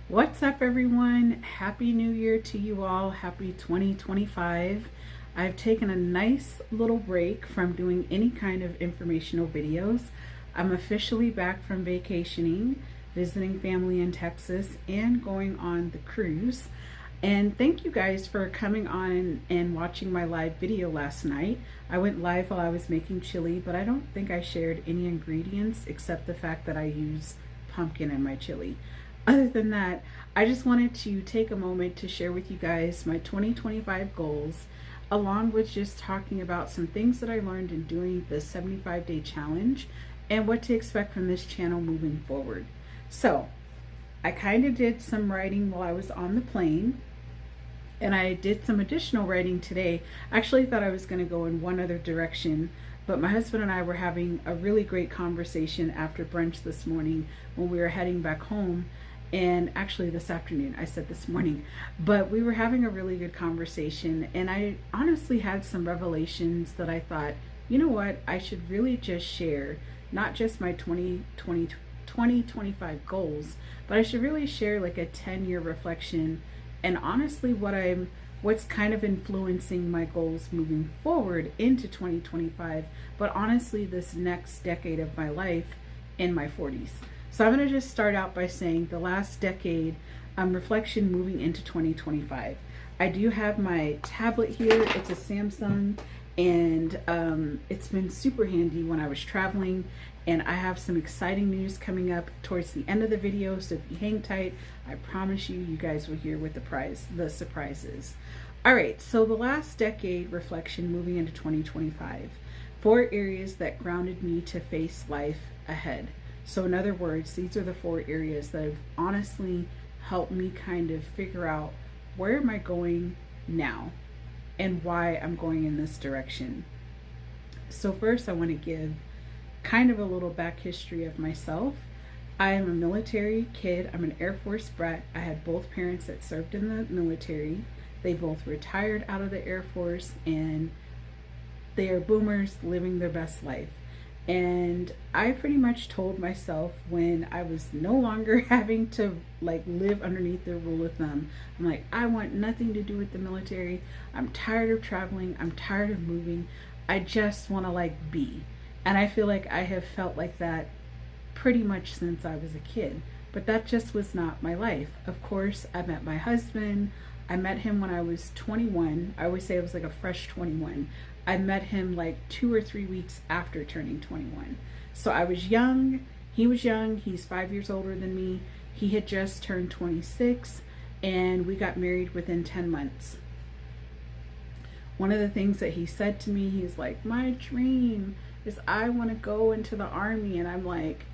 What's up, everyone? Happy New Year to you all. Happy 2025. I've taken a nice little break from doing any kind of informational videos. I'm officially back from vacationing, visiting family in Texas, and going on the cruise. And thank you guys for coming on and watching my live video last night. I went live while I was making chili, but I don't think I shared any ingredients except the fact that I use pumpkin in my chili. Other than that, I just wanted to take a moment to share with you guys my 2025 goals, along with just talking about some things that I learned in doing the 75-day challenge and what to expect from this channel moving forward. So, I kind of did some writing while I was on the plane, and I did some additional writing today. I actually thought I was going to go in one other direction, but my husband and I were having a really great conversation after brunch this morning when we were heading back home. And actually this afternoon, I said this morning, but we were having a really good conversation, and I honestly had some revelations that I thought, you know what, I should really just share, not just my 2025 goals, but I should really share like a 10-year reflection and honestly what's kind of influencing my goals moving forward into 2025, but honestly this next decade of my life in my 40s. So I'm going to just start out by saying the last decade reflection moving into 2025. I do have my tablet here. It's a Samsung, and it's been super handy when I was traveling. And I have some exciting news coming up towards the end of the video. So if you hang tight, I promise you guys will hear what the surprises. All right, so the last decade reflection moving into 2025. 4 areas that grounded me to face life ahead. So in other words, these are the 4 areas that have honestly helped me kind of figure out where am I going now and why I'm going in this direction. So first I want to give kind of a little back history of myself. I am a military kid. I'm an Air Force brat. I had both parents that served in the military. They both retired out of the Air Force, and they are boomers living their best life. And I pretty much told myself when I was no longer having to like live underneath their rule of thumb, I'm like, I want nothing to do with the military. I'm tired of traveling. I'm tired of moving. I just want to like be. And I feel like I have felt like that pretty much since I was a kid. But that just was not my life. Of course, I met my husband. I met him when I was 21. I always say I was like a fresh 21. I met him like 2 or 3 weeks after turning 21. So I was young, he was young, he's 5 years older than me. He had just turned 26, and we got married within 10 months. One of the things that he said to me, he's like, my dream is I want to go into the Army. And I'm like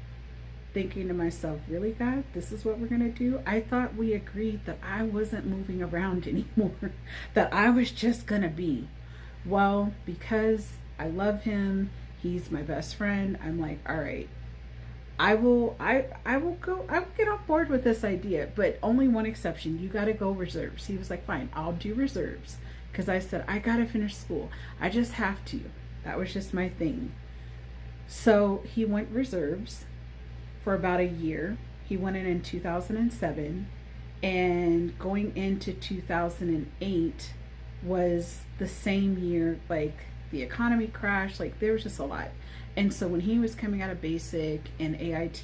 thinking to myself, really, God, this is what we're going to do? I thought we agreed that I wasn't moving around anymore, that I was just going to be. Well, because I love him, he's my best friend, I'm like, all right, I will get on board with this idea, but only one exception. You got to go reserves. He was like, fine, I'll do reserves. Because I said, I got to finish school. I just have to. That was just my thing. So he went reserves for about a year. He went in 2007, and going into 2008 was the same year, like the economy crashed, like there was just a lot. And so when he was coming out of basic and AIT,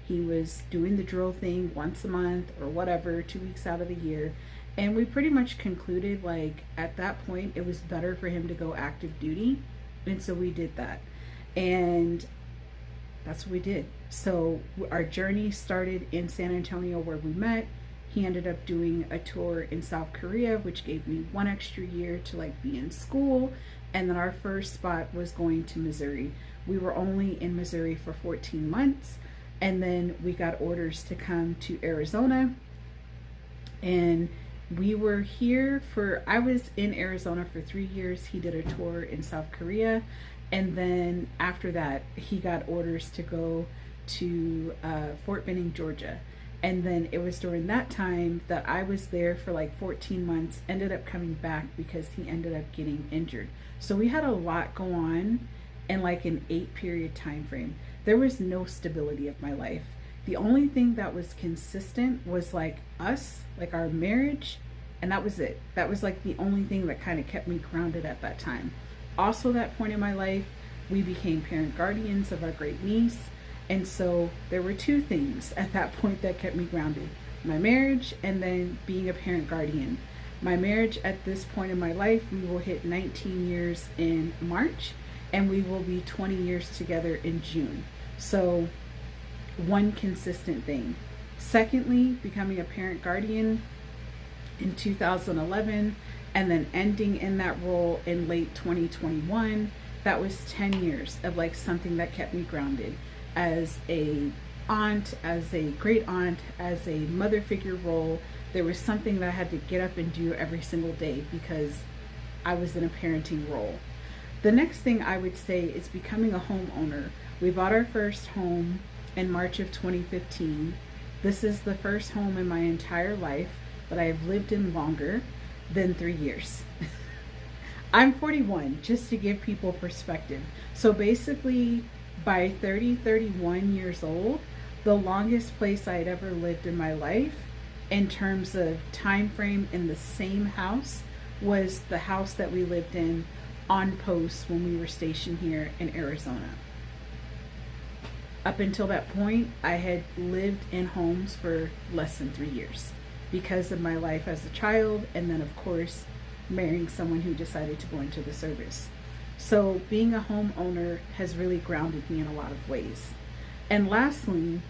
he was doing the drill thing once a month or whatever, 2 weeks out of the year. And we pretty much concluded like at that point it was better for him to go active duty. And so we did that. And that's what we did. So our journey started in San Antonio where we met. He ended up doing a tour in South Korea, which gave me 1 extra year to like be in school. And then our first spot was going to Missouri. We were only in Missouri for 14 months. And then we got orders to come to Arizona. And we were here I was in Arizona for 3 years. He did a tour in South Korea. And then after that, he got orders to go to Fort Benning, Georgia. And then it was during that time that I was there for like 14 months, ended up coming back because he ended up getting injured. So we had a lot go on in like an 8-period time frame. There was no stability of my life. The only thing that was consistent was like us, like our marriage, and that was it. That was like the only thing that kind of kept me grounded at that time. Also, that point in my life, we became parent guardians of our great niece. And so there were two things at that point that kept me grounded: my marriage and then being a parent guardian. My marriage, at this point in my life, we will hit 19 years in March, and we will be 20 years together in June. So one consistent thing. Secondly, becoming a parent guardian in 2011 and then ending in that role in late 2021. That was 10 years of like something that kept me grounded as a aunt, as a great aunt, as a mother figure role. There was something that I had to get up and do every single day because I was in a parenting role. The next thing I would say is becoming a homeowner. We bought our first home in March of 2015. This is the first home in my entire life that I have lived in longer than 3 years. I'm 41, just to give people perspective. So basically, by 31 years old, the longest place I had ever lived in my life in terms of time frame in the same house was the house that we lived in on post when we were stationed here in Arizona. Up until that point, I had lived in homes for less than 3 years because of my life as a child, and then of course marrying someone who decided to go into the service. So being a homeowner has really grounded me in a lot of ways. And lastly,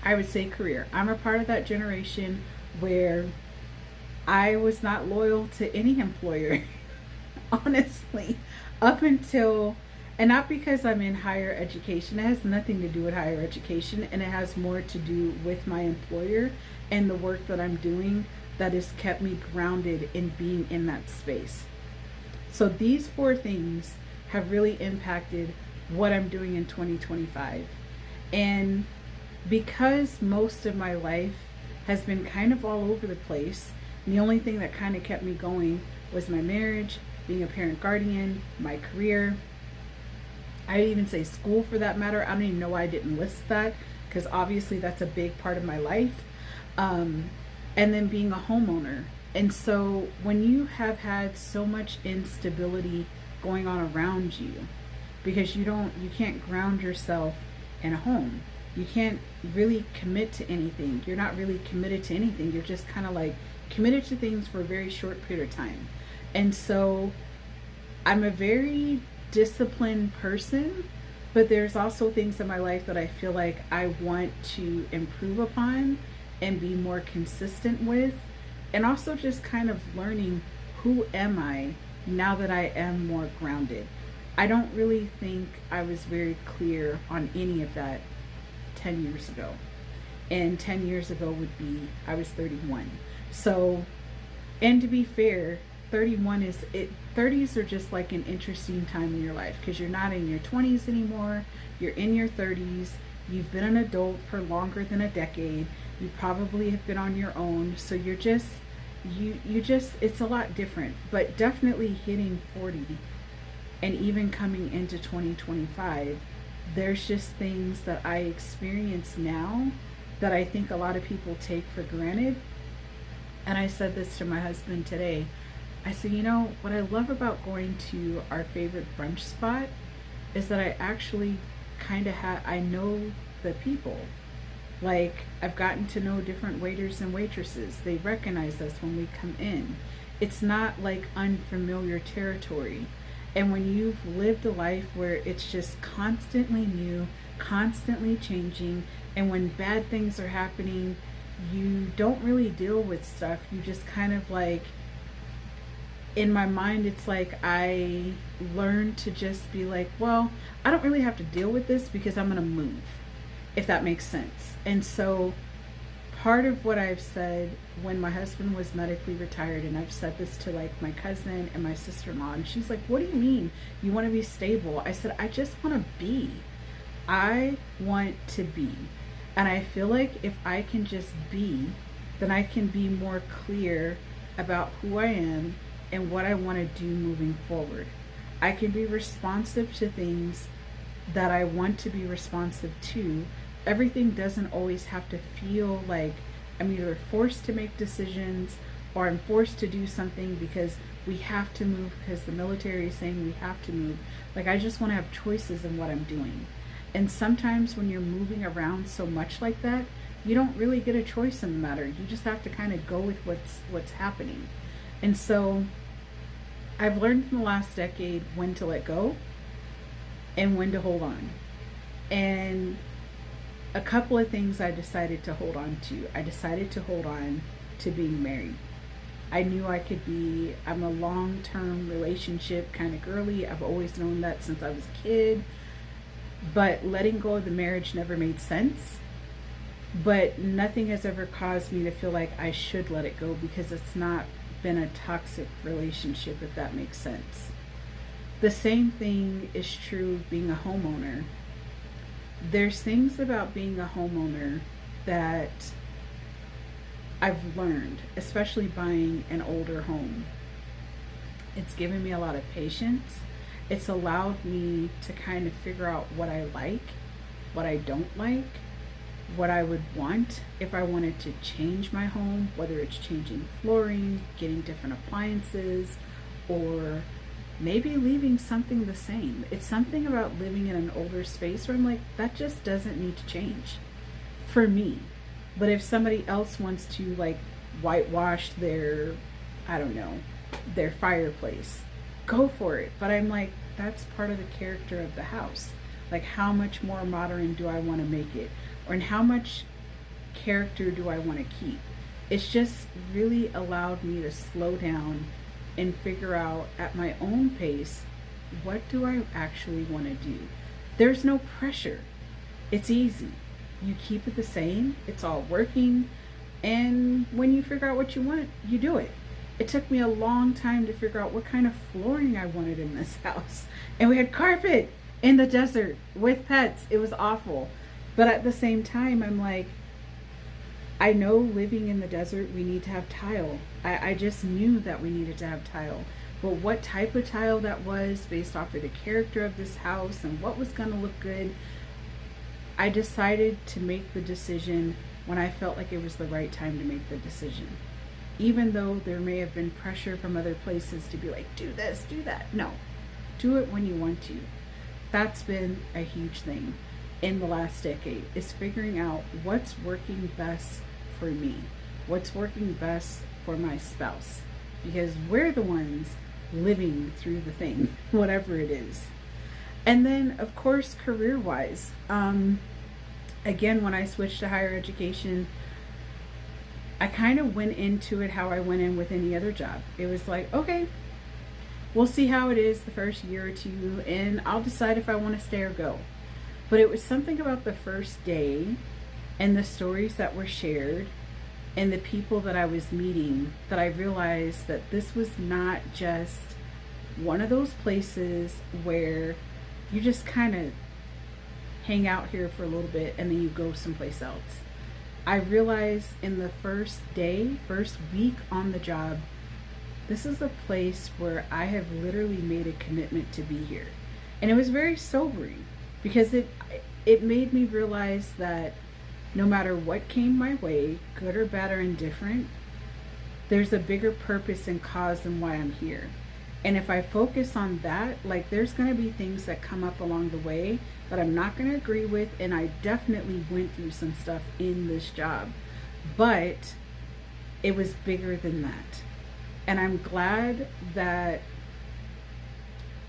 I would say career. I'm a part of that generation where I was not loyal to any employer, honestly, up until, and not because I'm in higher education. It has nothing to do with higher education, and it has more to do with my employer and the work that I'm doing that has kept me grounded in being in that space. So these 4 things have really impacted what I'm doing in 2025. And because most of my life has been kind of all over the place, the only thing that kind of kept me going was my marriage, being a parent guardian, my career. I even say school for that matter. I don't even know why I didn't list that, because obviously that's a big part of my life. And then being a homeowner. And so when you have had so much instability going on around you, because you can't ground yourself in a home. You can't really commit to anything. You're not really committed to anything. You're just kind of like committed to things for a very short period of time. And so I'm a very disciplined person, but there's also things in my life that I feel like I want to improve upon and be more consistent with, and also just kind of learning, who am I now that I am more grounded. I don't really think I was very clear on any of that 10 years ago. And 10 years ago would be, I was 31. So, and to be fair, 30s are just like an interesting time in your life, because you're not in your 20s anymore, you're in your 30s, you've been an adult for longer than a decade, you probably have been on your own, so you're just, it's a lot different. But definitely hitting 40 and even coming into 2025, there's just things that I experience now that I think a lot of people take for granted. And I said this to my husband today. I said, you know, what I love about going to our favorite brunch spot is that I actually kind of I know the people. Like, I've gotten to know different waiters and waitresses. They recognize us when we come in. It's not like unfamiliar territory. And when you've lived a life where it's just constantly new, constantly changing, and when bad things are happening, you don't really deal with stuff. You just kind of like, in my mind, it's like I learned to just be like, well, I don't really have to deal with this because I'm going to move, if that makes sense. And so part of what I've said when my husband was medically retired, and I've said this to like my cousin and my sister-in-law, and she's like, what do you mean you want to be stable? I said, I just want to be. I want to be. And I feel like if I can just be, then I can be more clear about who I am and what I want to do moving forward. I can be responsive to things that I want to be responsive to, everything doesn't always have to feel like I'm either forced to make decisions or I'm forced to do something because we have to move because the military is saying we have to move. Like, I just want to have choices in what I'm doing. And sometimes when you're moving around so much like that, you don't really get a choice in the matter. You just have to kind of go with what's happening. And so I've learned in the last decade when to let go and when to hold on. And a couple of things I decided to hold on to. I decided to hold on to being married. I knew I'm a long-term relationship kind of girly. I've always known that since I was a kid. But letting go of the marriage never made sense. But nothing has ever caused me to feel like I should let it go because it's not been a toxic relationship, if that makes sense. The same thing is true of being a homeowner. There's things about being a homeowner that I've learned, especially buying an older home. It's given me a lot of patience. It's allowed me to kind of figure out what I like, what I don't like, what I would want if I wanted to change my home, whether it's changing flooring, getting different appliances, or maybe leaving something the same. It's something about living in an older space where I'm like, that just doesn't need to change for me. But if somebody else wants to like whitewash their, I don't know, their fireplace, go for it. But I'm like, that's part of the character of the house. Like, how much more modern do I want to make it? Or how much character do I want to keep? It's just really allowed me to slow down and figure out at my own pace, what do I actually want to do? There's no pressure. It's easy. You keep it the same. It's all working. And when you figure out what you want, you do it. It took me a long time to figure out what kind of flooring I wanted in this house. And we had carpet in the desert with pets. It was awful. But at the same time, I'm like, I know living in the desert, we need to have tile. I just knew that we needed to have tile. But what type of tile that was based off of the character of this house and what was going to look good, I decided to make the decision when I felt like it was the right time to make the decision. Even though there may have been pressure from other places to be like, do this, do that. No, do it when you want to. That's been a huge thing in the last decade, is figuring out what's working best for me, what's working best for my spouse, because we're the ones living through the thing, whatever it is. And then, of course, career-wise, again, when I switched to higher education, I kind of went into it how I went in with any other job. It was like, okay, we'll see how it is the first year or two, and I'll decide if I want to stay or go. But it was something about the first day and the stories that were shared and the people that I was meeting that I realized that this was not just one of those places where you just kind of hang out here for a little bit and then you go someplace else. I realized in the first day, first week on the job, this is a place where I have literally made a commitment to be here. And it was very sobering because it made me realize that no matter what came my way, good or bad or indifferent, there's a bigger purpose and cause than why I'm here. And if I focus on that, like, there's going to be things that come up along the way that I'm not going to agree with. And I definitely went through some stuff in this job, but it was bigger than that. And I'm glad that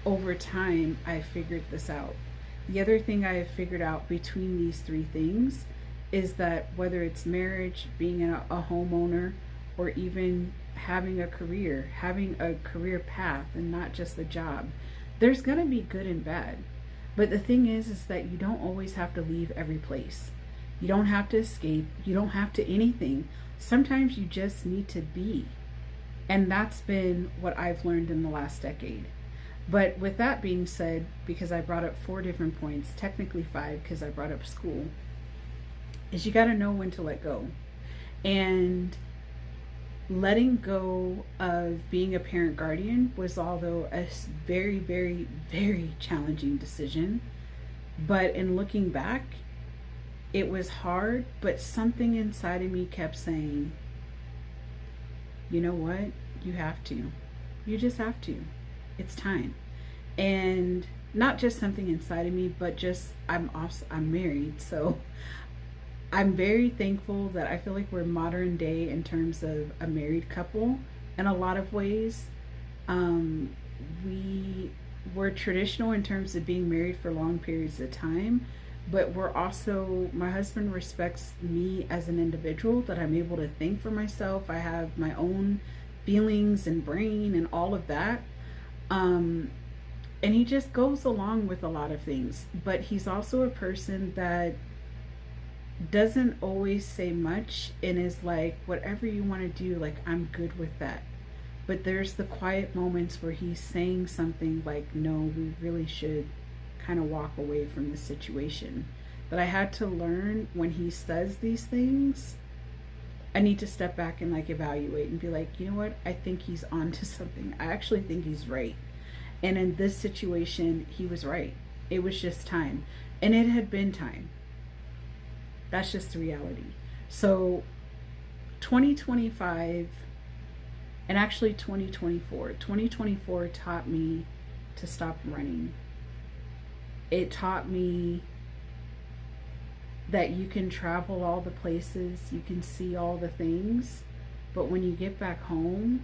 over time I figured this out. The other thing I have figured out between these three things is that whether it's marriage, being a homeowner, or even having a career path and not just a job, there's going to be good and bad. But the thing is that you don't always have to leave every place. You don't have to escape. You don't have to anything. Sometimes you just need to be. And that's been what I've learned in the last decade. But with that being said, because I brought up 4 different points, technically 5 because I brought up school, is you got to know when to let go. And letting go of being a parent guardian was, although a very, very, very challenging decision, but in looking back, it was hard, but something inside of me kept saying, you know what? You have to. You just have to. It's time. And not just something inside of me, but just I'm married, so I'm very thankful that I feel like we're modern day in terms of a married couple in a lot of ways. We're traditional in terms of being married for long periods of time, but we're also, my husband respects me as an individual, that I'm able to think for myself. I have my own feelings and brain and all of that. And he just goes along with a lot of things, but he's also a person that doesn't always say much and is like, whatever you want to do, like, I'm good with that. But there's the quiet moments where he's saying something like, no, we really should kind of walk away from the situation. That I had to learn, when he says these things, I need to step back and like evaluate and be like, you know what? I think he's onto something. I actually think he's right. And in this situation, he was right. It was just time. And it had been time. That's just the reality. So 2025, and actually 2024 taught me to stop running. It taught me that you can travel all the places, you can see all the things, but when you get back home,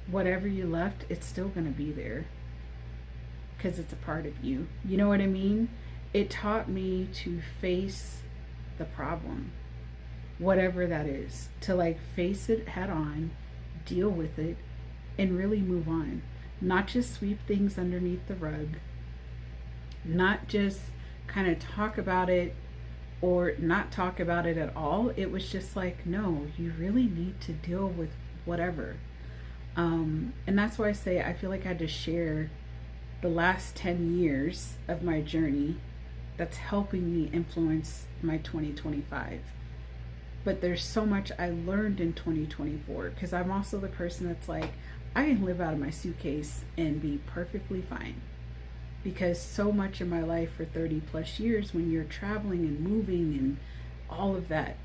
whatever you left, it's still going to be there because it's a part of you. You know what I mean? It taught me to face the problem, whatever that is, to like face it head on, deal with it, and really move on. Not just sweep things underneath the rug, not just kind of talk about it or not talk about it at all. It was just like, no, you really need to deal with whatever. And that's why I say I feel like I had to share the last 10 years of my journey that's helping me influence my 2025. But there's so much I learned in 2024, because I'm also the person that's like, I can live out of my suitcase and be perfectly fine. Because so much of my life for 30 plus years, when you're traveling and moving and all of that,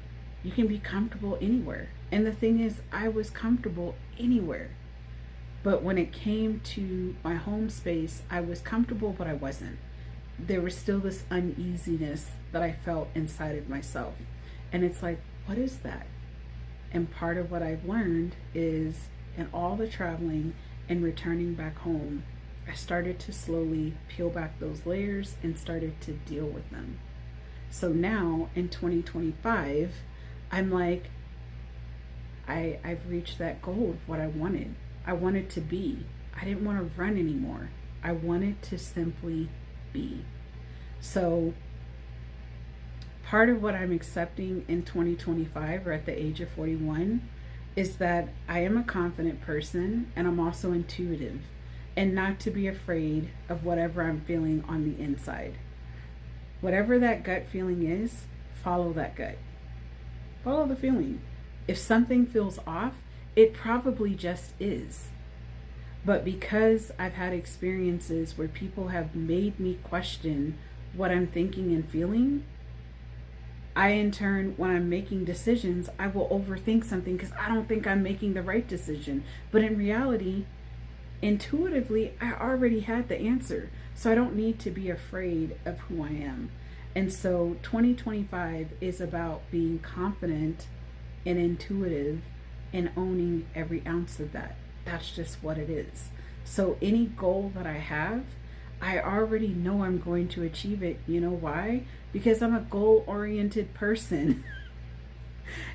you can be comfortable anywhere. And the thing is, I was comfortable anywhere. But when it came to my home space, I was comfortable, but I wasn't. There was still this uneasiness that I felt inside of myself. And it's like, what is that? And part of what I've learned is, in all the traveling and returning back home, I started to slowly peel back those layers and started to deal with them. So now in 2025, I'm like, I've reached that goal of what I wanted. I wanted to be. I didn't want to run anymore. I wanted to simply be. So part of what I'm accepting in 2025, or at the age of 41, is that I am a confident person, and I'm also intuitive, and not to be afraid of whatever I'm feeling on the inside. Whatever that gut feeling is, follow that gut. Follow the feeling. If something feels off, it probably just is. But because I've had experiences where people have made me question what I'm thinking and feeling, I in turn, when I'm making decisions, I will overthink something because I don't think I'm making the right decision. But in reality, intuitively, I already had the answer. So I don't need to be afraid of who I am. And so 2025 is about being confident and intuitive and owning every ounce of that. That's just what it is. So any goal that I have, I already know I'm going to achieve it. You know why? Because I'm a goal-oriented person.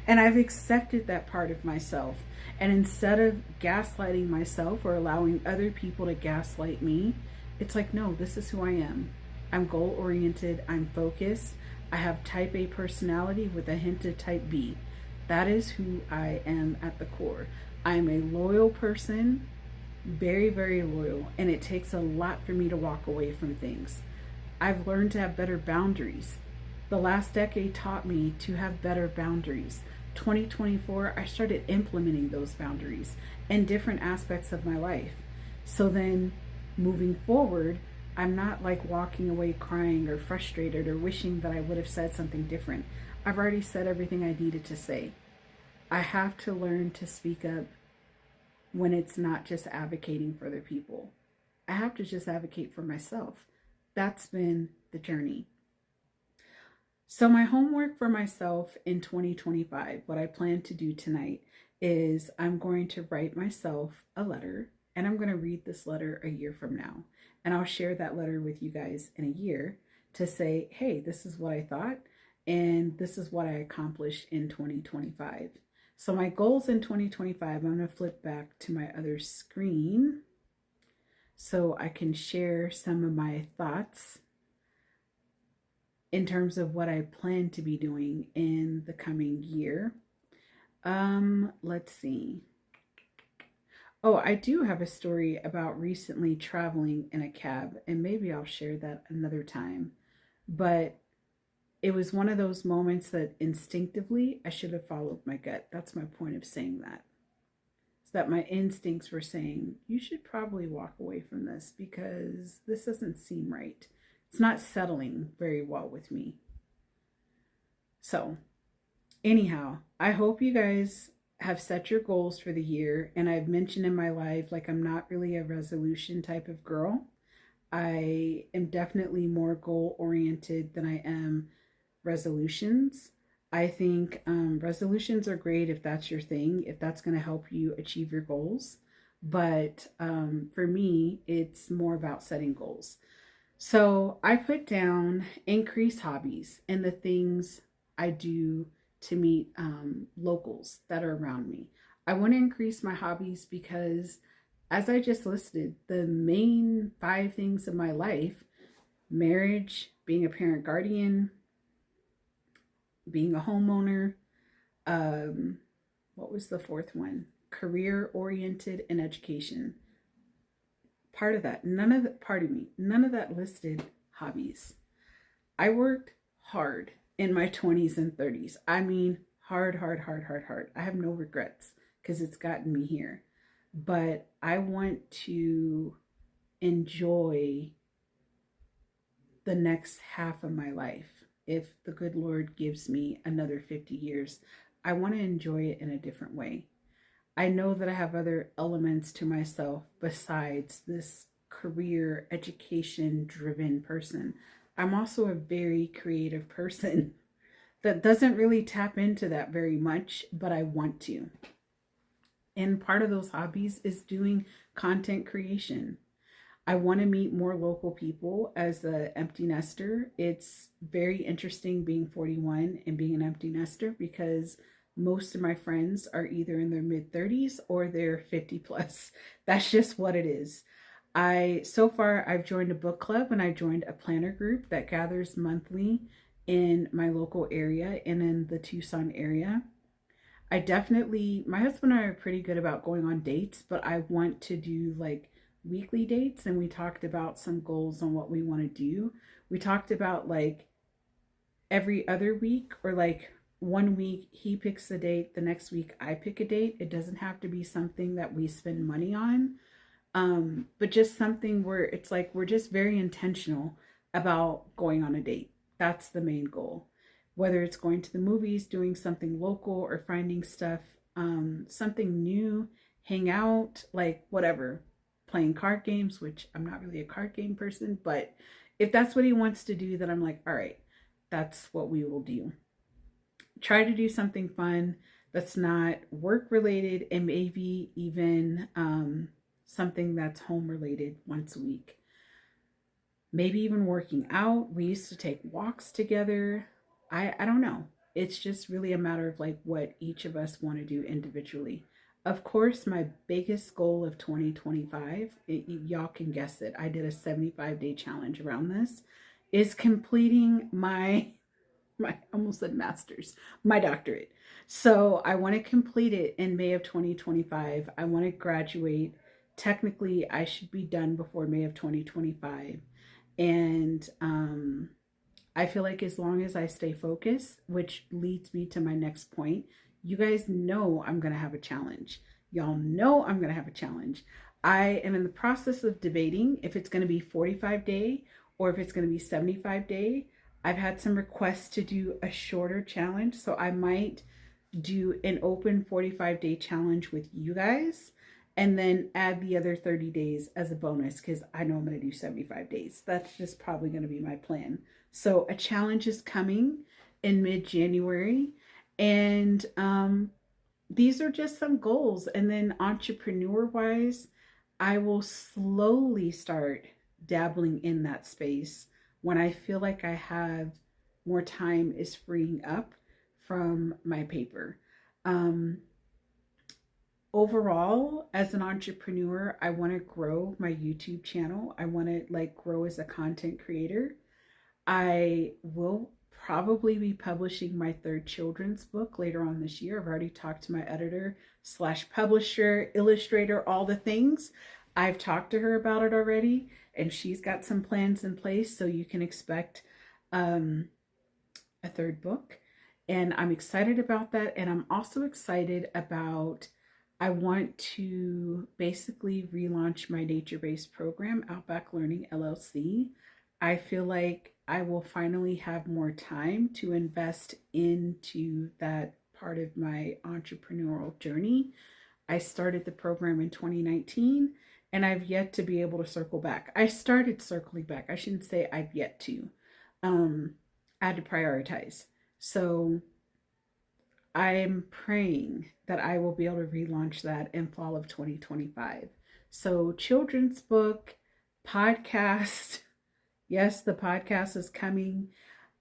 And I've accepted that part of myself. And instead of gaslighting myself or allowing other people to gaslight me, it's like, no, this is who I am. I'm goal-oriented. I'm focused. I have type A personality with a hint of type B. That is who I am at the core. I'm a loyal person, very, very loyal, and it takes a lot for me to walk away from things. I've learned to have better boundaries. The last decade taught me to have better boundaries. 2024, I started implementing those boundaries in different aspects of my life. So then moving forward, I'm not like walking away crying or frustrated or wishing that I would have said something different. I've already said everything I needed to say. I have to learn to speak up when it's not just advocating for other people. I have to just advocate for myself. That's been the journey. So, my homework for myself in 2025, what I plan to do tonight is I'm going to write myself a letter, and I'm going to read this letter a year from now. And I'll share that letter with you guys in a year to say, hey, this is what I thought, and this is what I accomplished in 2025. So, my goals in 2025, I'm going to flip back to my other screen so I can share some of my thoughts in terms of what I plan to be doing in the coming year. Let's see. Oh, I do have a story about recently traveling in a cab, and maybe I'll share that another time. But it was one of those moments that instinctively I should have followed my gut. That's my point of saying that. Is that my instincts were saying, you should probably walk away from this because this doesn't seem right. It's not settling very well with me. So, anyhow, I hope you guys have set your goals for the year. And I've mentioned in my life, like, I'm not really a resolution type of girl. I am definitely more goal oriented than I am resolutions. I think resolutions are great if that's your thing, if that's going to help you achieve your goals. But for me, it's more about setting goals. So I put down increase hobbies and the things I do to meet locals that are around me. I want to increase my hobbies because, as I just listed, the main 5 things of my life, marriage, being a parent guardian, being a homeowner, what was the 4th one? Career oriented and education. Part of that, none of that listed hobbies. I worked hard in my 20s and 30s. I mean, hard. I have no regrets because it's gotten me here. But I want to enjoy the next half of my life. If the good Lord gives me another 50 years, I want to enjoy it in a different way. I know that I have other elements to myself besides this career education driven person. I'm also a very creative person that doesn't really tap into that very much, but I want to. And part of those hobbies is doing content creation. I want to meet more local people as an empty nester. It's very interesting being 41 and being an empty nester because most of my friends are either in their mid 30s or they're 50 plus. That's just what it is. So far I've joined a book club and I joined a planner group that gathers monthly in my local area and in the Tucson area. My husband and I are pretty good about going on dates, but I want to do like weekly dates, and we talked about some goals on what we want to do. We talked about like every other week, or like one week he picks a date, the next week I pick a date. It doesn't have to be something that we spend money on, but just something where it's like we're just very intentional about going on a date. That's the main goal. Whether it's going to the movies, doing something local, or finding stuff, something new, hang out, like whatever. Playing card games, which I'm not really a card game person, but if that's what he wants to do, then I'm like, all right, that's what we will do. Try to do something fun that's not work related, and maybe even something that's home related once a week. Maybe even working out. We used to take walks together. I don't know. It's just really a matter of like what each of us want to do individually. Of course, my biggest goal of 2025, y'all can guess it, I did a 75-day challenge around this, is completing my almost said master's, my doctorate. So I want to complete it in May of 2025. I want to graduate. Technically, I should be done before May of 2025. And I feel like as long as I stay focused, which leads me to my next point, you guys know I'm going to have a challenge. Y'all know I'm going to have a challenge. I am in the process of debating if it's going to be 45-day or if it's going to be 75-day. I've had some requests to do a shorter challenge, so I might do an open 45-day challenge with you guys and then add the other 30 days as a bonus because I know I'm going to do 75 days. That's just probably going to be my plan. So a challenge is coming in mid-January, and these are just some goals. And then entrepreneur wise, I will slowly start dabbling in that space when I feel like I have more time is freeing up from my paper. Um, Overall, as an entrepreneur, I want to grow my YouTube channel. I want to like grow as a content creator. I will probably be publishing my third children's book later on this year. I've already talked to my editor slash publisher, illustrator, all the things. I've talked to her about it already, and she's got some plans in place, so you can expect a third book. And I'm excited about that. And I'm also excited about, I want to basically relaunch my nature-based program, Outback Learning LLC. I feel like I will finally have more time to invest into that part of my entrepreneurial journey. I started the program in 2019 and I've yet to be able to circle back. I started circling back. I shouldn't say I've yet to. I had to prioritize. So I'm praying that I will be able to relaunch that in fall of 2025. So children's book, podcast. Yes, the podcast is coming.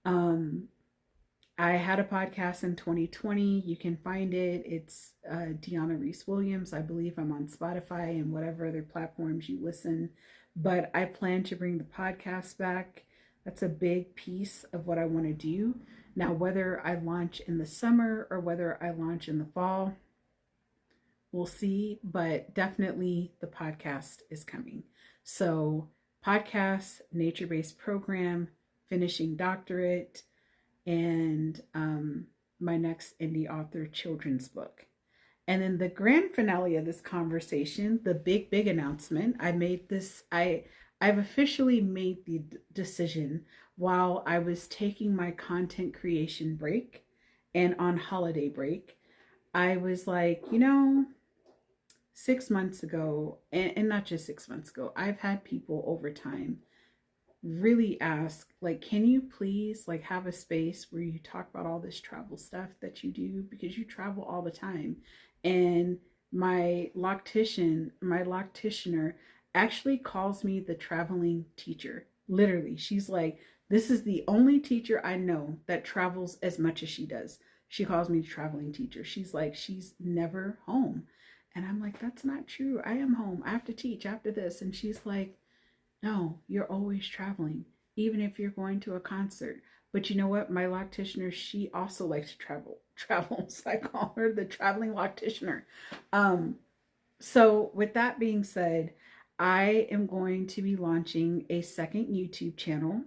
I had a podcast in 2020. You can find it. It's Deanna Reese Williams. I believe I'm on Spotify and whatever other platforms you listen. But I plan to bring the podcast back. That's a big piece of what I want to do. Now, whether I launch in the summer or whether I launch in the fall, we'll see. But definitely the podcast is coming. So podcast, nature-based program, finishing doctorate, and my next indie author children's book. And then the grand finale of this conversation, the big announcement, I've officially made the decision while I was taking my content creation break and on holiday break. I was like, 6 months ago, and not just 6 months ago, I've had people over time really ask, like, can you please like have a space where you talk about all this travel stuff that you do, because you travel all the time. And my locticianer actually calls me the traveling teacher. Literally, she's like, this is the only teacher I know that travels as much as she does. She calls me traveling teacher. She's like, she's never home. And I'm like, that's not true. I am home. I have to teach after this. And she's like, no, you're always traveling, even if you're going to a concert. But you know what? My locticianer, she also likes to travel. So I call her the traveling locticianer. So with that being said, I am going to be launching a second YouTube channel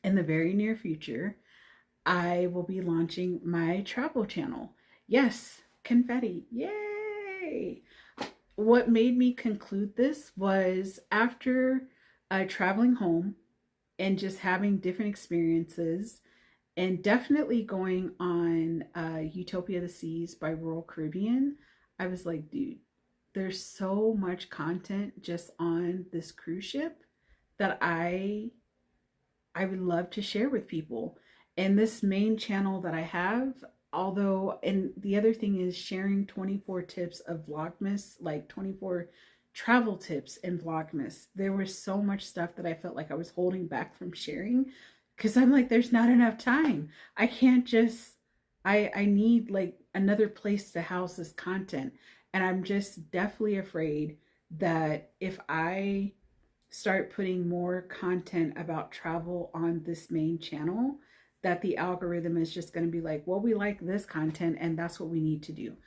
in the very near future. I will be launching my travel channel. Yes, confetti. Yay! What made me conclude this was after traveling home and just having different experiences, and definitely going on Utopia of the Seas by Royal Caribbean, I was like, dude, there's so much content just on this cruise ship that I would love to share with people. And this main channel that I have, although, and the other thing is sharing 24 tips of Vlogmas, like 24 travel tips in Vlogmas. There was so much stuff that I felt like I was holding back from sharing because I'm like, there's not enough time. I can't just, I need like another place to house this content. And I'm just definitely afraid that if I start putting more content about travel on this main channel, that the algorithm is just going to be like, well, we like this content and that's what we need to do.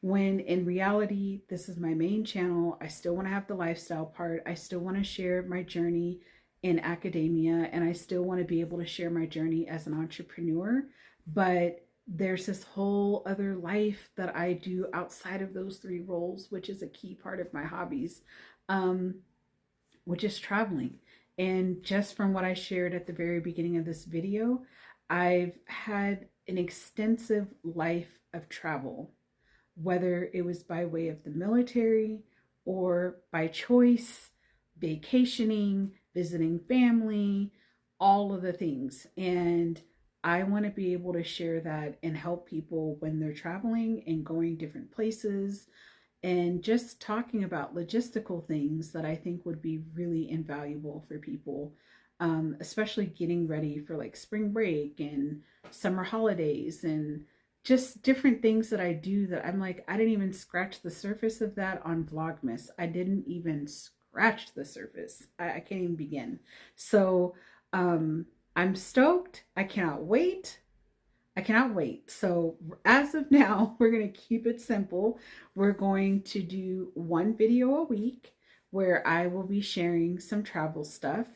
When in reality, this is my main channel. I still want to have the lifestyle part. I still want to share my journey in academia, and I still want to be able to share my journey as an entrepreneur. But there's this whole other life that I do outside of those three roles, which is a key part of my hobbies, um, which is traveling. And just from what I shared at the very beginning of this video, I've had an extensive life of travel, whether it was by way of the military or by choice, vacationing, visiting family, all of the things. And I want to be able to share that and help people when they're traveling and going different places, and just talking about logistical things that I think would be really invaluable for people, especially getting ready for like spring break and summer holidays and just different things that I do that I'm like, I didn't even scratch the surface of that on Vlogmas. I didn't even scratch the surface. I can't even begin. So I'm stoked. I cannot wait. I cannot wait. So as of now, we're going to keep it simple. We're going to do one video a week where I will be sharing some travel stuff.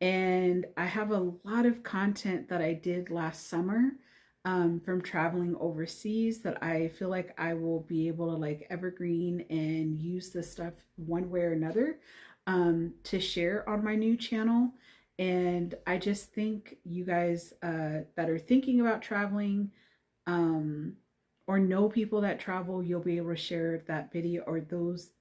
And I have a lot of content that I did last summer from traveling overseas that I feel like I will be able to like evergreen and use this stuff one way or another to share on my new channel. And I just think you guys that are thinking about traveling or know people that travel, you'll be able to share that video or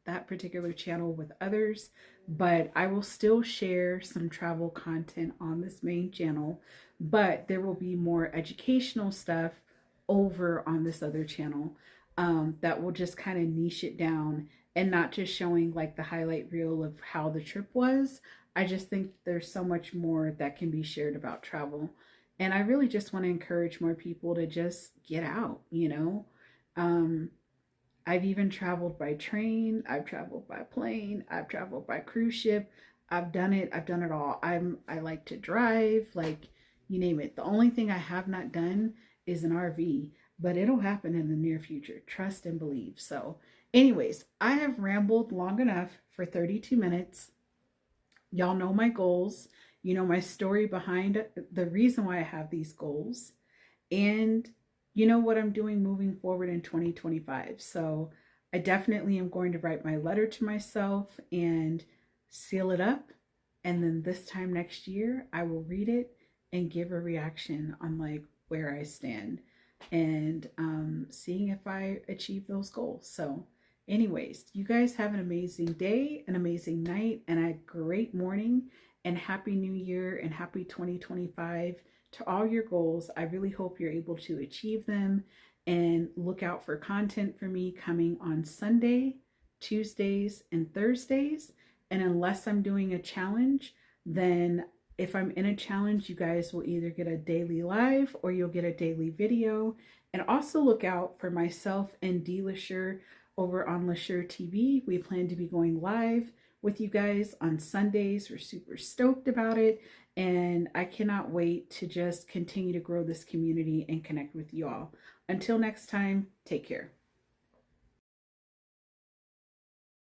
that particular channel with others. But I will still share some travel content on this main channel, but there will be more educational stuff over on this other channel that will just kind of niche it down and not just showing like the highlight reel of how the trip was. I just think there's so much more that can be shared about travel. And I really just want to encourage more people to just get out, you know. I've even traveled by train, I've traveled by plane, I've traveled by cruise ship. I've done it all. I like to drive, like you name it. The only thing I have not done is an RV, but it'll happen in the near future. Trust and believe. So, anyways, I have rambled long enough for 32 minutes. Y'all know my goals. You know my story behind the reason why I have these goals. And you know what I'm doing moving forward in 2025. So I definitely am going to write my letter to myself and seal it up. And then this time next year, I will read it and give a reaction on like where I stand and seeing if I achieve those goals. So anyways, you guys have an amazing day, an amazing night, and a great morning, and happy new year and happy 2025 to all your goals. I really hope you're able to achieve them, and look out for content for me coming on Sunday, Tuesdays, and Thursdays. And unless I'm doing a challenge, then if I'm in a challenge, you guys will either get a daily live or you'll get a daily video. And also look out for myself and Dee LaSure over on LaSure TV. We plan to be going live with you guys on Sundays. We're super stoked about it. And I cannot wait to just continue to grow this community and connect with you all. Until next time, take care.